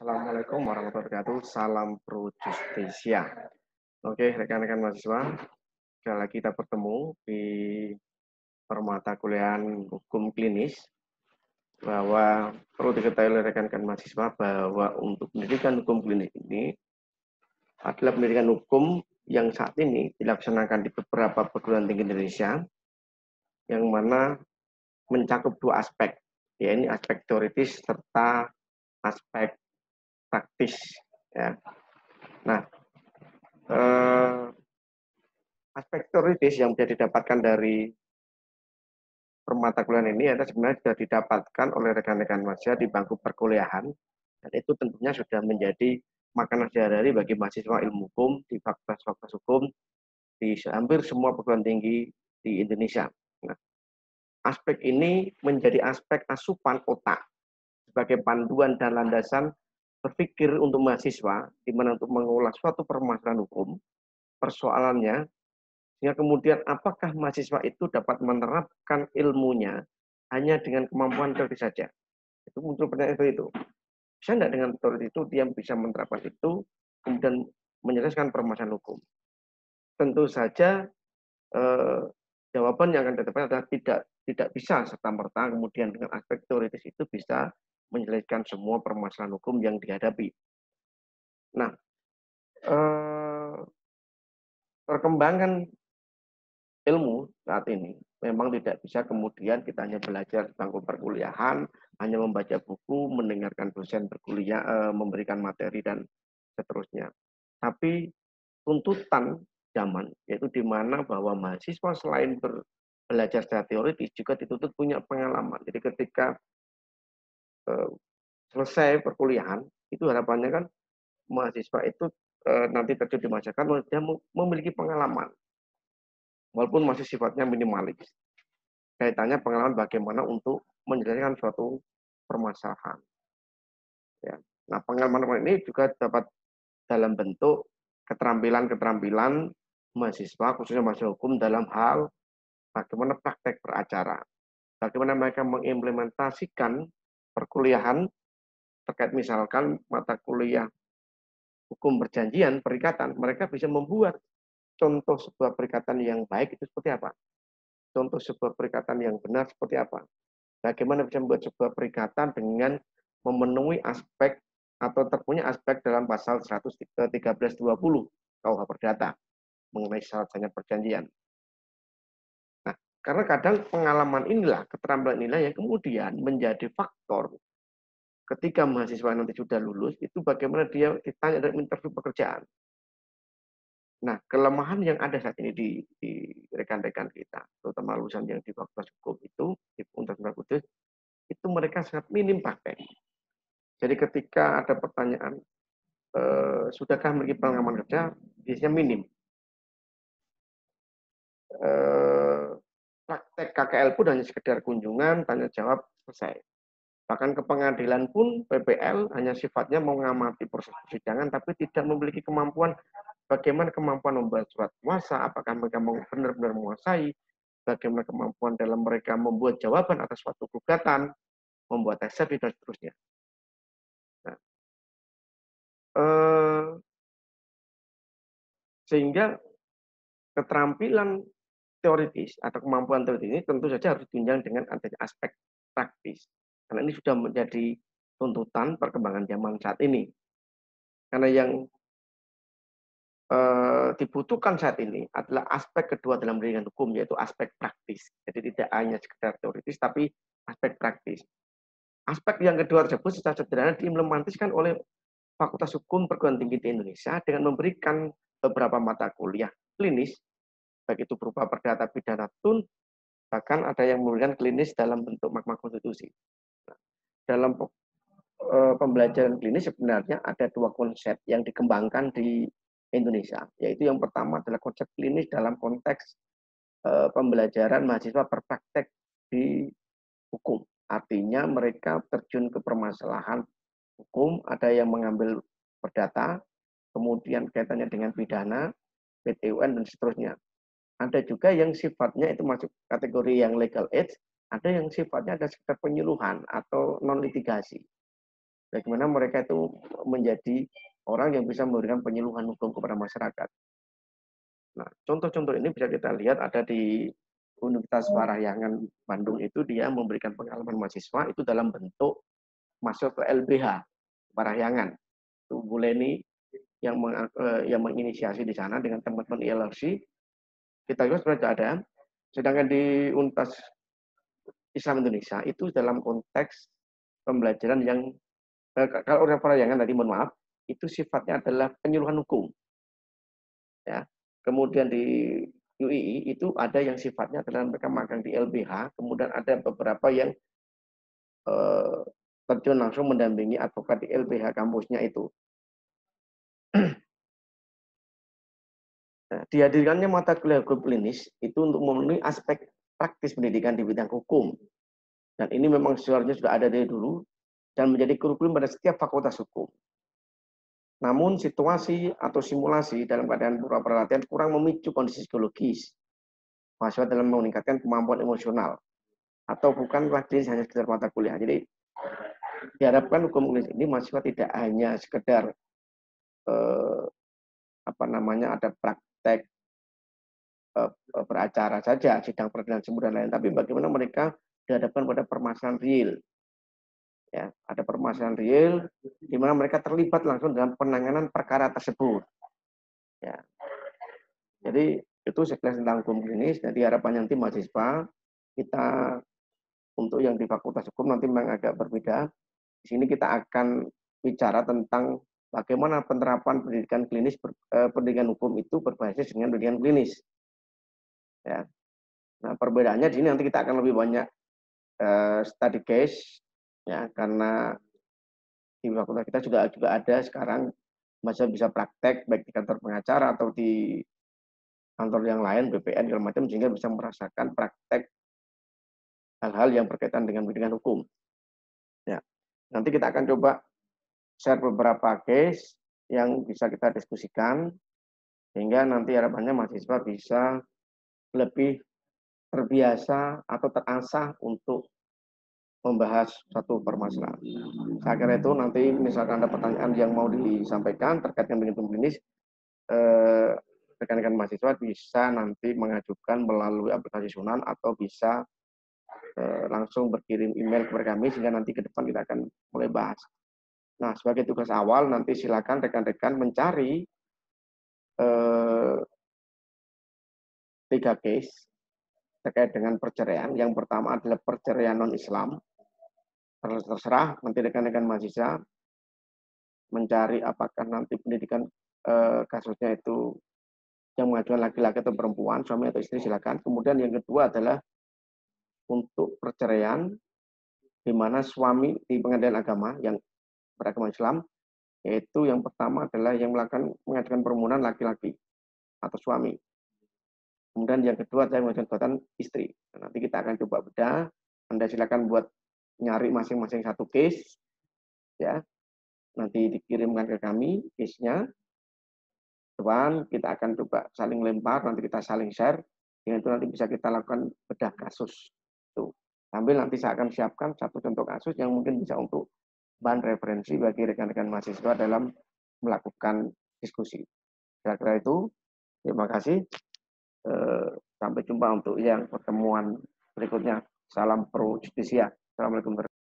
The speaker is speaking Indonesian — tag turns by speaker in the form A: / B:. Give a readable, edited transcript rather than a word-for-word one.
A: Assalamualaikum warahmatullahi wabarakatuh. Salam Pro Justisia. Oke, rekan-rekan mahasiswa, sekali lagi kita bertemu di permata kuliahan hukum klinis, bahwa perlu diketahui oleh rekan-rekan mahasiswa bahwa untuk pendidikan hukum klinis ini adalah pendidikan hukum yang saat ini dilaksanakan di beberapa perguruan tinggi Indonesia, yang mana mencakup dua aspek, yaitu aspek teoritis serta aspek praktis. Ya. Nah, aspek teoritis yang bisa didapatkan dari permata kuliahan ini adalah sebenarnya sudah didapatkan oleh rekan-rekan mahasiswa di bangku perkuliahan, dan itu tentunya sudah menjadi makanan sehari-hari bagi mahasiswa ilmu hukum di fakultas-fakultas hukum di hampir semua perguruan tinggi di Indonesia. Nah, aspek ini menjadi aspek asupan otak sebagai panduan dan landasan berpikir untuk mahasiswa, di mana untuk mengulas suatu permasalahan hukum, persoalannya, sehingga kemudian apakah mahasiswa itu dapat menerapkan ilmunya hanya dengan kemampuan teori saja. Itu muncul pertanyaan seperti itu. Bisa tidak dengan teori itu dia bisa menerapkan itu, kemudian menyelesaikan permasalahan hukum? Tentu saja jawaban yang akan didapatkan adalah tidak bisa serta-merta kemudian dengan aspek teoritis itu bisa menyelesaikan semua permasalahan hukum yang dihadapi. Nah, perkembangan ilmu saat ini memang tidak bisa kemudian kita hanya belajar di bangku perkuliahan, hanya membaca buku, mendengarkan dosen berkuliah, memberikan materi dan seterusnya. Tapi tuntutan zaman, yaitu di mana bahwa mahasiswa selain belajar secara teoritis juga dituntut punya pengalaman. Jadi ketika selesai perkuliahan, itu harapannya kan mahasiswa itu nanti terjun di masyarakat, dia memiliki pengalaman, walaupun masih sifatnya minimalis. Kaitannya pengalaman bagaimana untuk menyelesaikan suatu permasalahan. Ya. Nah, pengalaman ini juga dapat dalam bentuk keterampilan-keterampilan mahasiswa, khususnya mahasiswa hukum dalam hal bagaimana praktek beracara, bagaimana mereka mengimplementasikan perkuliahan terkait misalkan mata kuliah hukum perjanjian, perikatan, mereka bisa membuat contoh sebuah perikatan yang baik itu seperti apa, contoh sebuah perikatan yang benar seperti apa. Bagaimana bisa membuat sebuah perikatan dengan memenuhi aspek atau terpunya aspek dalam pasal 1320 KUH Perdata mengenai syarat-syaratnya perjanjian. Nah, karena kadang pengalaman inilah, keterampilan inilah yang kemudian menjadi faktor ketika mahasiswa nanti sudah lulus, itu bagaimana dia ditanya dalam interview pekerjaan. Nah, kelemahan yang ada saat ini di rekan-rekan kita, terutama lulusan yang di fakultas hukum itu, di Universitas Kudus, itu mereka sangat minim praktek. Jadi ketika ada pertanyaan, sudahkah memiliki pengalaman kerja, biasanya minim. Praktek KKL pun hanya sekedar kunjungan, tanya jawab, selesai. Bahkan ke pengadilan pun PPL hanya sifatnya mengamati proses persidangan, tapi tidak memiliki kemampuan bagaimana kemampuan membuat surat kuasa, apakah mereka benar-benar menguasai, bagaimana kemampuan dalam mereka membuat jawaban atas suatu gugatan, membuat eksepsi dan seterusnya. Nah, sehingga keterampilan teoritis atau kemampuan teoritis ini tentu saja harus ditunjang dengan adanya aspek praktis. Karena ini sudah menjadi tuntutan perkembangan zaman saat ini. Karena yang dibutuhkan saat ini adalah aspek kedua dalam pendidikan hukum, yaitu aspek praktis. Jadi tidak hanya sekedar teoritis, tapi aspek praktis. Aspek yang kedua tersebut secara sederhana diimplementasikan oleh Fakultas Hukum Perguruan Tinggi di Indonesia dengan memberikan beberapa mata kuliah klinis, baik itu berupa perdata pidana tun, bahkan ada yang memberikan klinis dalam bentuk Mahkamah Konstitusi. Nah, dalam pembelajaran klinis sebenarnya ada dua konsep yang dikembangkan di Indonesia, yaitu yang pertama adalah konsep klinis dalam konteks pembelajaran mahasiswa berpraktek di hukum. Artinya mereka terjun ke permasalahan hukum, ada yang mengambil perdata, kemudian kaitannya dengan pidana, PT UN, dan seterusnya. Ada juga yang sifatnya itu masuk kategori yang legal age, ada yang sifatnya ada sekitar penyuluhan atau non litigasi. bagaimana mereka itu menjadi orang yang bisa memberikan penyuluhan hukum kepada masyarakat. Nah, contoh-contoh ini bisa kita lihat ada di Universitas Parahyangan Bandung itu dia memberikan pengalaman mahasiswa itu dalam bentuk masuk ke LBH Parahyangan. Itu Bu Leni yang menginisiasi di sana dengan teman-teman ILRC. Kita juga sebenarnya ada. Sedangkan di Universitas Islam Indonesia itu dalam konteks pembelajaran yang kalau orang Parahyangan tadi mohon maaf itu sifatnya adalah penyuluhan hukum. Ya. Kemudian di UII itu ada yang sifatnya adalah mereka magang di LBH, kemudian ada beberapa yang terjun langsung mendampingi advokat di LBH kampusnya itu. Nah, dihadirkannya mata kuliah hukum klinis itu untuk memenuhi aspek praktis pendidikan di bidang hukum. Dan ini memang seharusnya sudah ada dari dulu dan menjadi kurikulum pada setiap fakultas hukum. Namun situasi atau simulasi dalam keadaan beberapa latihan kurang memicu kondisi psikologis mahasiswa dalam meningkatkan kemampuan emosional atau bukanlah klinis hanya sekedar mata kuliah. Jadi diharapkan hukum klinis ini mahasiswa tidak hanya sekedar ada praktek beracara saja, sidang peradilan semu dan lain, tapi bagaimana mereka dihadapkan pada permasalahan real. Ya, ada permasalahan real di mana mereka terlibat langsung dalam penanganan perkara tersebut. Ya. Jadi itu sekilas tentang hukum klinis. Jadi harapan nanti mahasiswa kita untuk yang di Fakultas Hukum nanti memang agak berbeda. Di sini kita akan bicara tentang bagaimana penerapan pendidikan klinis, pendidikan hukum itu berbasis dengan pendidikan klinis. Ya. Nah, perbedaannya di sini nanti kita akan lebih banyak study case, ya, karena di fakultas kita juga ada sekarang mahasiswa bisa praktek baik di kantor pengacara atau di kantor yang lain, BPN segala macam, sehingga bisa merasakan praktek hal-hal yang berkaitan dengan pendidikan hukum. Ya, nanti kita akan coba share beberapa case yang bisa kita diskusikan sehingga nanti harapannya mahasiswa bisa lebih terbiasa atau terasah untuk membahas satu permasalahan. Saya kira itu nanti misalkan ada pertanyaan yang mau disampaikan terkait dengan klinis, rekan-rekan mahasiswa bisa nanti mengajukan melalui aplikasi Sunan atau bisa langsung berkirim email kepada kami sehingga nanti ke depan kita akan mulai bahas. Nah, sebagai tugas awal nanti silakan rekan-rekan mencari 3 case terkait dengan perceraian. Yang pertama adalah perceraian non-Islam. Terserah nanti rekan-rekan mahasiswa mencari apakah nanti pendidikan kasusnya itu yang mengajukan laki-laki atau perempuan, suami atau istri silakan. Kemudian yang kedua adalah untuk perceraian di mana suami di pengadilan agama yang beragama Islam, yaitu yang pertama adalah yang mengajukan permohonan laki-laki atau suami. Kemudian yang kedua adalah mengajukan perbuatan istri. Nah, nanti kita akan coba bedah. Anda silakan buat nyari masing-masing satu case, ya. Nanti dikirimkan ke kami case-nya. Depan kita akan coba saling lempar, nanti kita saling share. Dengan itu nanti bisa kita lakukan bedah kasus. Tuh. Sambil nanti saya akan siapkan satu contoh kasus yang mungkin bisa untuk bahan referensi bagi rekan-rekan mahasiswa dalam melakukan diskusi. Kira-kira itu. Terima kasih. Sampai jumpa untuk yang pertemuan berikutnya. Salam pro justisia. Assalamualaikum warahmatullahi wabarakatuh.